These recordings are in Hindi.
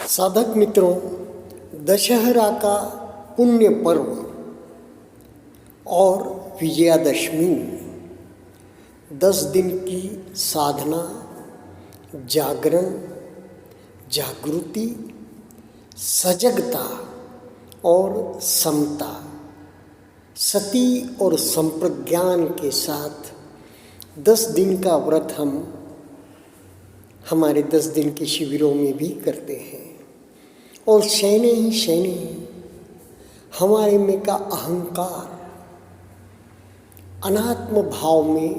साधक मित्रों, दशहरा का पुण्य पर्व और विजयादशमी 10 दिन की साधना, जागरण, जागृति, सजगता और समता, सती और संप्रज्ञान के साथ 10 दिन का व्रत हम हमारे 10 दिन के शिविरों में भी करते हैं। और शैने ही हमारे में का अहंकार अनात्म भाव में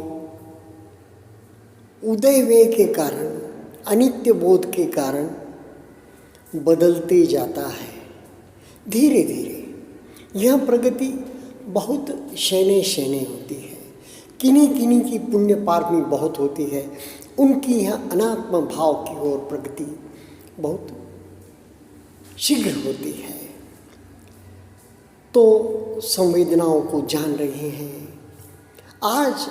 उदय वे के कारण, अनित्य बोध के कारण बदलते जाता है। धीरे धीरे यह प्रगति बहुत शैने होती है। किन्हीं की पुण्य पारमी बहुत होती है, उनकी यह अनात्म भाव की ओर प्रगति बहुत शीघ्र होती है। तो संवेदनाओं को जान रहे हैं। आज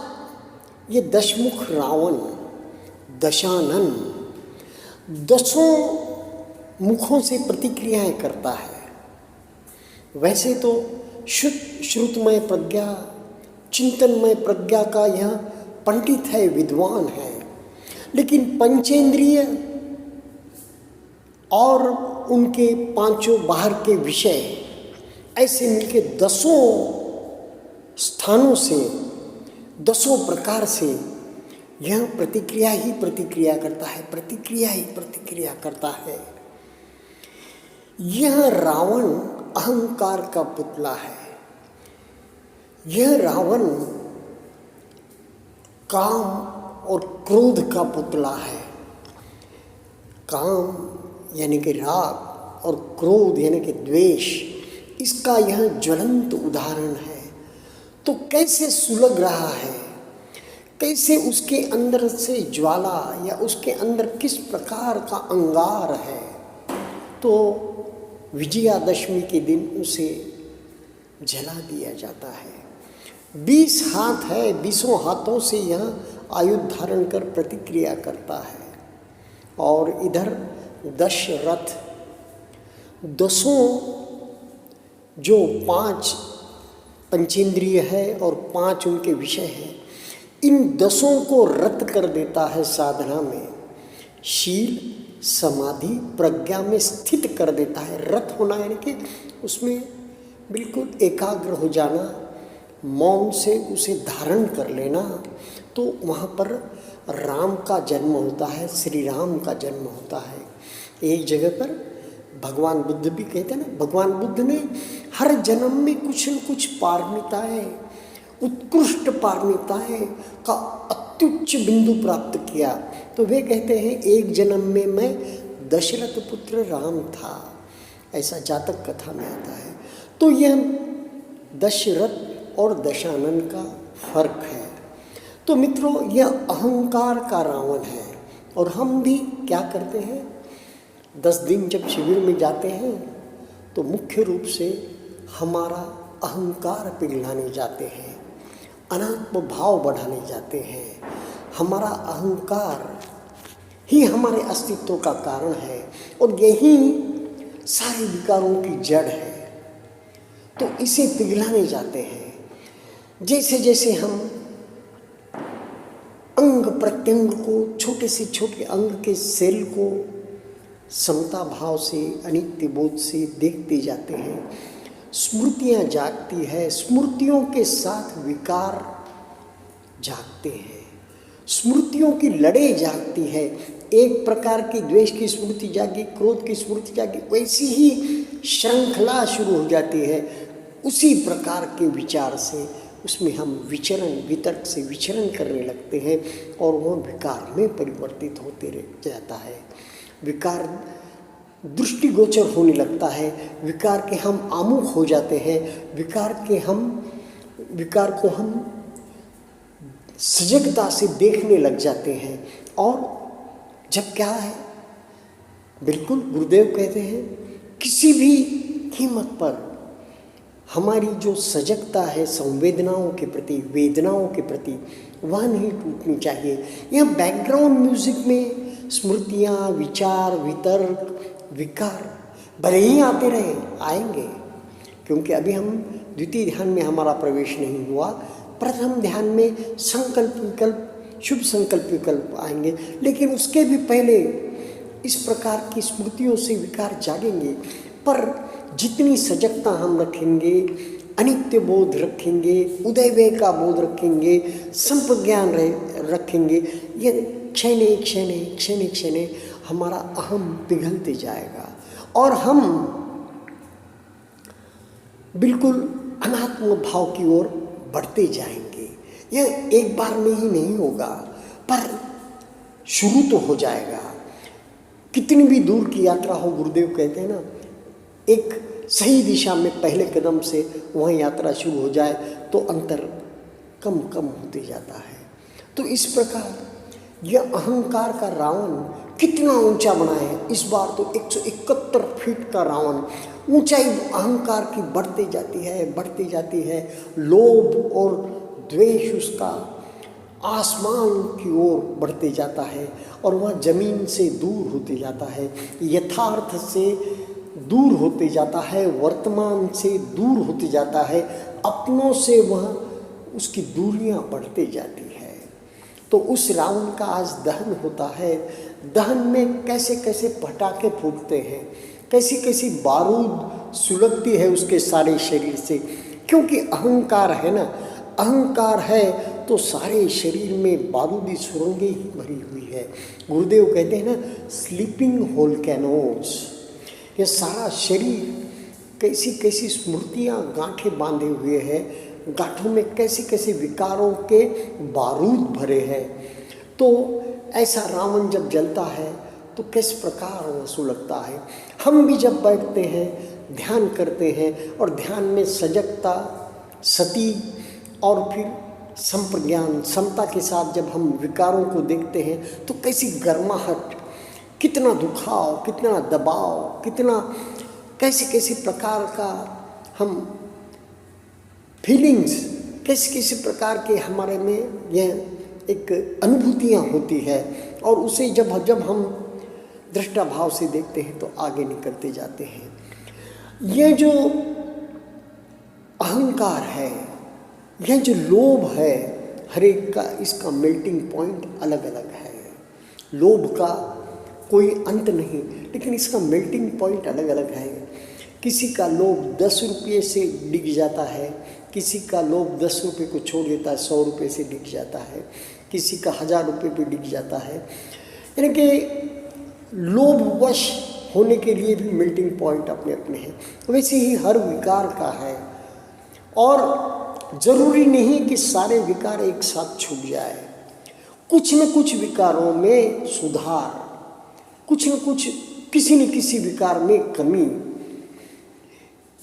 ये दशमुख रावण दशानन 10 मुखों से प्रतिक्रियाएं करता है। वैसे तो श्रुतमय प्रज्ञा, चिंतनमय प्रज्ञा का यह पंडित है, विद्वान है, लेकिन पंचेंद्रिय और उनके 5 बाहर के विषय ऐसे मिलके 10 स्थानों से 10 प्रकार से यह प्रतिक्रिया ही प्रतिक्रिया करता है। यह रावण अहंकार का पुतला है। यह रावण काम और क्रोध का पुतला है। काम यानी कि राग और क्रोध यानी कि द्वेष, इसका यह ज्वलंत उदाहरण है। तो कैसे सुलग रहा है, कैसे उसके अंदर से ज्वाला या उसके अंदर किस प्रकार का अंगार है। तो विजयादशमी के दिन उसे जला दिया जाता है। 20 हाथ है, 20 हाथों से यह आयुध धारण कर प्रतिक्रिया करता है। और इधर दशरथ 10 जो 5 पंचेंद्रिय है और 5 उनके विषय हैं, इन 10 को रत कर देता है। साधना में शील, समाधि, प्रज्ञा में स्थित कर देता है। रत होना यानी कि उसमें बिल्कुल एकाग्र हो जाना, मौन से उसे धारण कर लेना। तो वहाँ पर राम का जन्म होता है, श्री राम का जन्म होता है। एक जगह पर भगवान बुद्ध भी कहते हैं ना, भगवान बुद्ध ने हर जन्म में कुछ न कुछ पारमिताएं, उत्कृष्ट पारमिताएं का अत्युच्च बिंदु प्राप्त किया। तो वे कहते हैं एक जन्म में मैं दशरथ पुत्र राम था, ऐसा जातक कथा में आता है। तो यह दशरथ और दशानन का फर्क है। तो मित्रों, यह अहंकार का रावण है। और हम भी क्या करते हैं, 10 दिन जब शिविर में जाते हैं तो मुख्य रूप से हमारा अहंकार पिघलाने जाते हैं, अनात्म भाव बढ़ाने जाते हैं। हमारा अहंकार ही हमारे अस्तित्व का कारण है और यही सारे विकारों की जड़ है। तो इसे पिघलाने जाते हैं। जैसे जैसे हम अंग प्रत्यंग को, छोटे से छोटे अंग के सेल को समता भाव से, अनित्य बोध से देखते जाते हैं, स्मृतियाँ जागती है। स्मृतियों के साथ विकार जागते हैं, स्मृतियों की लड़े जागती है। एक प्रकार की द्वेष की स्मृति जागी, क्रोध की स्मृति जागी, वैसी ही श्रृंखला शुरू हो जाती है। उसी प्रकार के विचार से उसमें हम वितर्क से विचरण करने लगते हैं और वह विकार में परिवर्तित होते रह जाता है। विकार दृष्टिगोचर होने लगता है, विकार के हम आमुख हो जाते हैं, विकार को हम सजगता से देखने लग जाते हैं। और जब क्या है, बिल्कुल गुरुदेव कहते हैं, किसी भी कीमत पर हमारी जो सजगता है संवेदनाओं के प्रति, वेदनाओं के प्रति, वह नहीं टूटनी चाहिए। यह बैकग्राउंड म्यूजिक में स्मृतियाँ, विचार, वितर्क विकार भले ही आते रहे, आएंगे, क्योंकि अभी हम द्वितीय ध्यान में हमारा प्रवेश नहीं हुआ। प्रथम ध्यान में संकल्प विकल्प, शुभ संकल्प विकल्प आएंगे, लेकिन उसके भी पहले इस प्रकार की स्मृतियों से विकार जागेंगे। पर जितनी सजगता हम रखेंगे, अनित्य बोध रखेंगे, उदयवे का बोध रखेंगे, संप्रज्ञान रखेंगे, ये क्षणे क्षणे क्षणे क्षणे हमारा अहम पिघलते जाएगा और हम बिल्कुल अनात्म भाव की ओर बढ़ते जाएंगे। यह एक बार में ही नहीं होगा, पर शुरू तो हो जाएगा। कितनी भी दूर की यात्रा हो, गुरुदेव कहते हैं ना, एक सही दिशा में पहले कदम से वहाँ यात्रा शुरू हो जाए तो अंतर कम कम होते जाता है। तो इस प्रकार यह अहंकार का रावण कितना ऊंचा बना है। इस बार तो 171 फीट का रावण, ऊंचाई अहंकार की बढ़ती जाती है, बढ़ती जाती है। लोभ और द्वेष उसका आसमान की ओर बढ़ते जाता है और वह जमीन से दूर होते जाता है, यथार्थ से दूर होते जाता है, वर्तमान से दूर होते जाता है, अपनों से वह उसकी दूरियां बढ़ते जाती है। तो उस रावण का आज दहन होता है। दहन में कैसे कैसे पटाखे फूटते हैं, कैसी कैसी बारूद सुलगती है उसके सारे शरीर से, क्योंकि अहंकार है ना। अहंकार है तो सारे शरीर में बारूदी सुरंगें ही भरी हुई है। गुरुदेव कहते हैं ना, स्लीपिंग वोल्केनोस। ये सारा शरीर कैसी कैसी स्मृतियाँ गांठें बांधे हुए हैं, गांठों में कैसे कैसे विकारों के बारूद भरे हैं। तो ऐसा रावण जब जलता है तो किस प्रकार वह सुलगता है। हम भी जब बैठते हैं, ध्यान करते हैं और ध्यान में सजगता, सती और फिर संप्रज्ञान, समता के साथ जब हम विकारों को देखते हैं तो कैसी गर्माहट, कितना दुखाव, कितना दबाव, कितना कैसे कैसे प्रकार का हम फीलिंग्स, कैसे कैसे प्रकार के हमारे में यह एक अनुभूतियाँ होती है। और उसे जब हम दृष्टा भाव से देखते हैं तो आगे निकलते जाते हैं। यह जो अहंकार है, यह जो लोभ है, हर एक का इसका मेल्टिंग पॉइंट अलग अलग है। लोभ का कोई अंत नहीं, लेकिन इसका मेल्टिंग पॉइंट अलग अलग है। किसी का लोभ 10 रुपये से डिग जाता है, किसी का लोभ 10 रुपये को छोड़ देता है, 100 रुपये से डिग जाता है, किसी का 1000 रुपये पे डिग जाता है। यानी कि लोभवश होने के लिए भी मेल्टिंग पॉइंट अपने अपने हैं। वैसे ही हर विकार का है, और ज़रूरी नहीं कि सारे विकार एक साथ छूट जाए। कुछ न कुछ विकारों में सुधार, कुछ न कुछ, किसी न किसी विकार में कमी।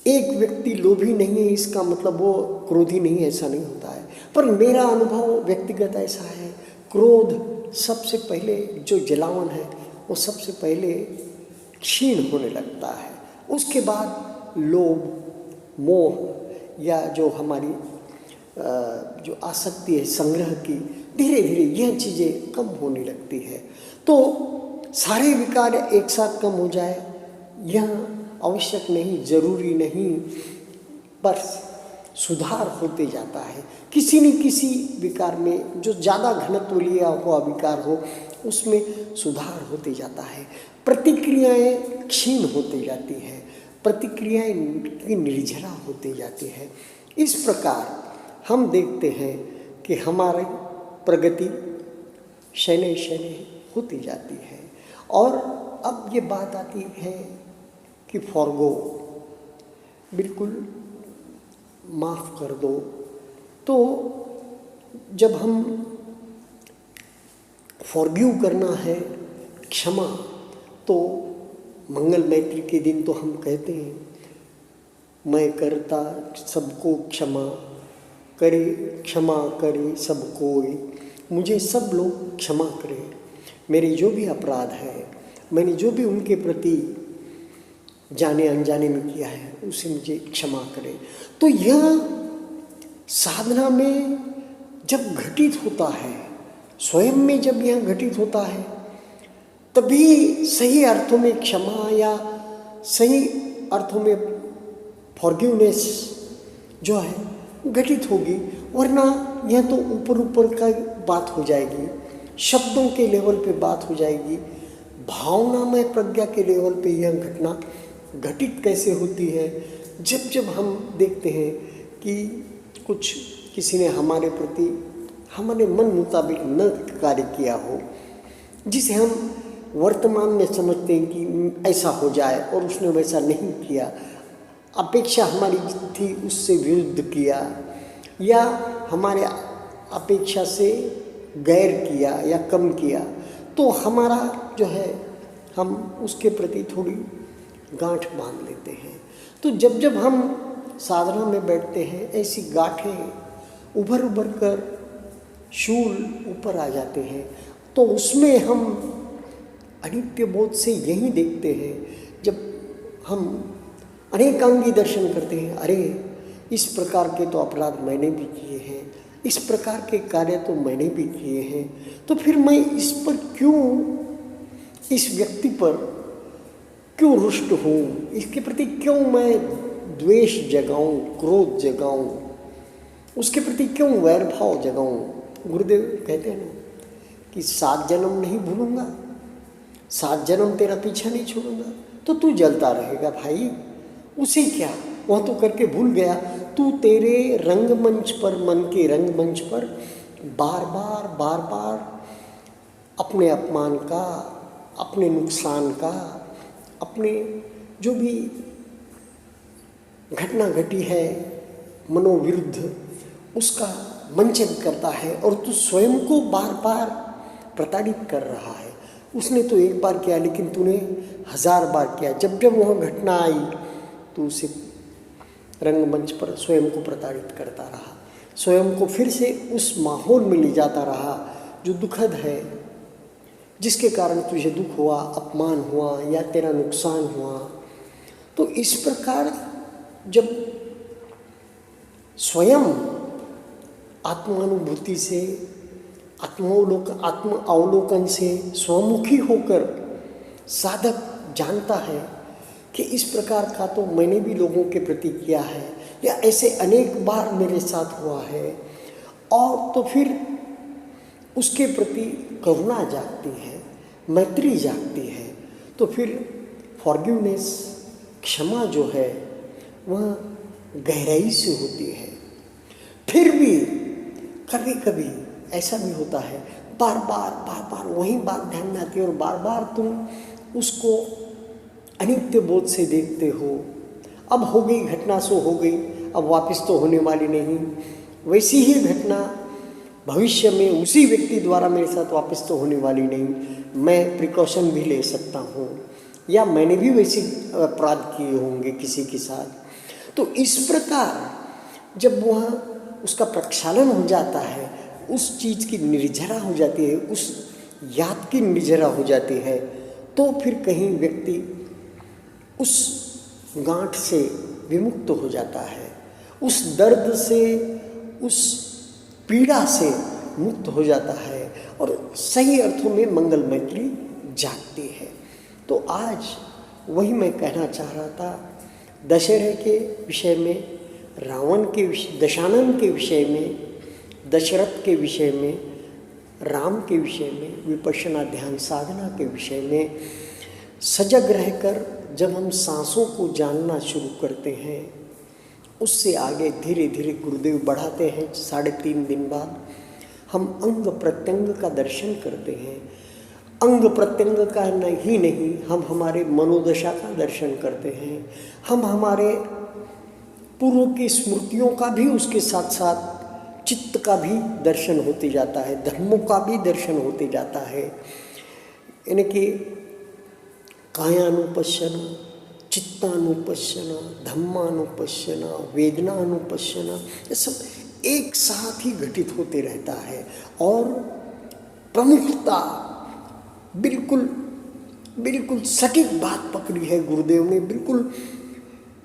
एक व्यक्ति लोभी नहीं है इसका मतलब वो क्रोधी नहीं है, ऐसा नहीं होता है। पर मेरा अनुभव व्यक्तिगत ऐसा है, क्रोध सबसे पहले जो जलावन है वो सबसे पहले क्षीण होने लगता है। उसके बाद लोभ, मोह या जो हमारी जो आसक्ति है संग्रह की, धीरे धीरे यह चीज़ें कम होने लगती है। तो सारे विकार एक साथ कम हो जाए यह आवश्यक नहीं, जरूरी नहीं, पर सुधार होते जाता है। किसी न किसी विकार में जो ज़्यादा घनत्व लिया हुआ विकार हो उसमें सुधार होते जाता है। प्रतिक्रियाएं क्षीण होती जाती है, प्रतिक्रियाएं की निर्जरा होती जाती है। इस प्रकार हम देखते हैं कि हमारी प्रगति शनै शनै होती जाती है। और अब ये बात आती है कि फॉरगो, बिल्कुल माफ़ कर दो। तो जब हम फॉरगिव करना है, क्षमा, तो मंगल मैत्री के दिन तो हम कहते हैं, मैं करता सबको क्षमा करे, क्षमा करे सब कोई, मुझे सब लोग क्षमा करें। मेरे जो भी अपराध है, मैंने जो भी उनके प्रति जाने अनजाने में किया है उसे मुझे क्षमा करें। तो यह साधना में जब घटित होता है, स्वयं में जब यह घटित होता है, तभी सही अर्थों में क्षमा या सही अर्थों में फॉरगिवनेस जो है घटित होगी। वरना यह तो ऊपर ऊपर का बात हो जाएगी, शब्दों के लेवल पे बात हो जाएगी, भावनामय प्रज्ञा के लेवल पे यह घटना घटित कैसे होती है। जब जब हम देखते हैं कि कुछ किसी ने हमारे प्रति हमारे मन मुताबिक न कार्य किया हो, जिसे हम वर्तमान में समझते हैं कि ऐसा हो जाए और उसने वैसा नहीं किया, अपेक्षा हमारी थी उससे विरुद्ध किया, या हमारे अपेक्षा से गैर किया या कम किया, तो हमारा जो है हम उसके प्रति थोड़ी गांठ बांध लेते हैं। तो जब जब हम साधना में बैठते हैं, ऐसी गांठें उभर उभर कर शूल ऊपर आ जाते हैं, तो उसमें हम अनित्य बोध से यही देखते हैं। जब हम अनेकांगी दर्शन करते हैं, अरे इस प्रकार के तो अपराध मैंने भी किए हैं, इस प्रकार के कार्य तो मैंने भी किए हैं, तो फिर मैं इस पर क्यों, इस व्यक्ति पर क्यों रुष्ट हूँ, इसके प्रति क्यों मैं द्वेष जगाऊँ, क्रोध जगाऊँ, उसके प्रति क्यों वैर भाव जगाऊँ। गुरुदेव कहते हैं ना कि 7 जन्म नहीं भूलूंगा, 7 जन्म तेरा पीछा नहीं छोड़ूंगा। तो तू जलता रहेगा भाई, उसे क्या, वह तो करके भूल गया। तू तेरे रंगमंच पर, मन के रंगमंच पर बार बार अपने अपमान का, अपने नुकसान का, अपने जो भी घटना घटी है मनोविरुद्ध, उसका मंचन करता है और तू स्वयं को बार बार प्रताड़ित कर रहा है। उसने तो एक बार किया, लेकिन तूने 1000 बार किया। जब जब वह घटना आई तो उसे रंगमंच पर स्वयं को प्रताड़ित करता रहा, स्वयं को फिर से उस माहौल में ले जाता रहा जो दुखद है, जिसके कारण तुझे दुख हुआ, अपमान हुआ या तेरा नुकसान हुआ। तो इस प्रकार जब स्वयं आत्मानुभूति से, आत्म अवलोकन से स्वमुखी होकर साधक जानता है कि इस प्रकार का तो मैंने भी लोगों के प्रति किया है, या ऐसे अनेक बार मेरे साथ हुआ है, और तो फिर उसके प्रति करुणा जागती है, मैत्री जागती है। तो फिर फॉरगिवनेस, क्षमा जो है वह गहराई से होती है। फिर भी कभी कभी ऐसा भी होता है, बार बार वही बात ध्यान में आती है और बार बार तुम उसको अनित्य बोध से देखते हो। अब हो गई घटना सो हो गई, अब वापस तो होने वाली नहीं। वैसी ही घटना भविष्य में उसी व्यक्ति द्वारा मेरे साथ वापस तो होने वाली नहीं, मैं प्रिकॉशन भी ले सकता हूँ, या मैंने भी वैसे अपराध किए होंगे किसी के साथ। तो इस प्रकार जब वह उसका प्रक्षालन हो जाता है, उस चीज़ की निर्जरा हो जाती है, उस याद की निर्जरा हो जाती है, तो फिर कहीं व्यक्ति उस गांठ से विमुक्त हो जाता है, उस दर्द से, उस पीड़ा से मुक्त हो जाता है और सही अर्थों में मंगल मैत्री जागती है। तो आज वही मैं कहना चाह रहा था, दशहरे के विषय में, रावण के विषय, दशानन के विषय में, दशरथ के विषय में, राम के विषय में, विपश्यना ध्यान साधना के विषय में सजग रहकर जब हम सांसों को जानना शुरू करते हैं, उससे आगे धीरे धीरे गुरुदेव बढ़ाते हैं। 3.5 दिन बाद हम अंग प्रत्यंग का दर्शन करते हैं। अंग प्रत्यंग का नहीं, हम हमारे मनोदशा का दर्शन करते हैं। हम हमारे पूर्व की स्मृतियों का भी, उसके साथ साथ चित्त का भी दर्शन होते जाता है, धर्मों का भी दर्शन होते जाता है। यानी कि कायानुपश्यना, चित्तानुपश्यना, धम्मानुपश्यना, वेदनानुपश्यना, ये सब एक साथ ही घटित होते रहता है। और प्रमुखता बिल्कुल सटीक बात पकड़ी है गुरुदेव ने, बिल्कुल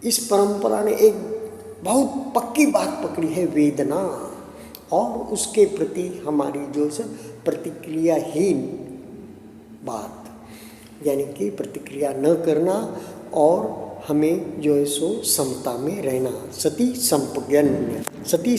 इस परंपरा ने एक बहुत पक्की बात पकड़ी है, वेदना और उसके प्रति हमारी जो है प्रतिक्रियाहीन बात। यानी कि प्रतिक्रिया न करना और हमें जो है सो समता में रहना। सती संपज्ञन्य, सती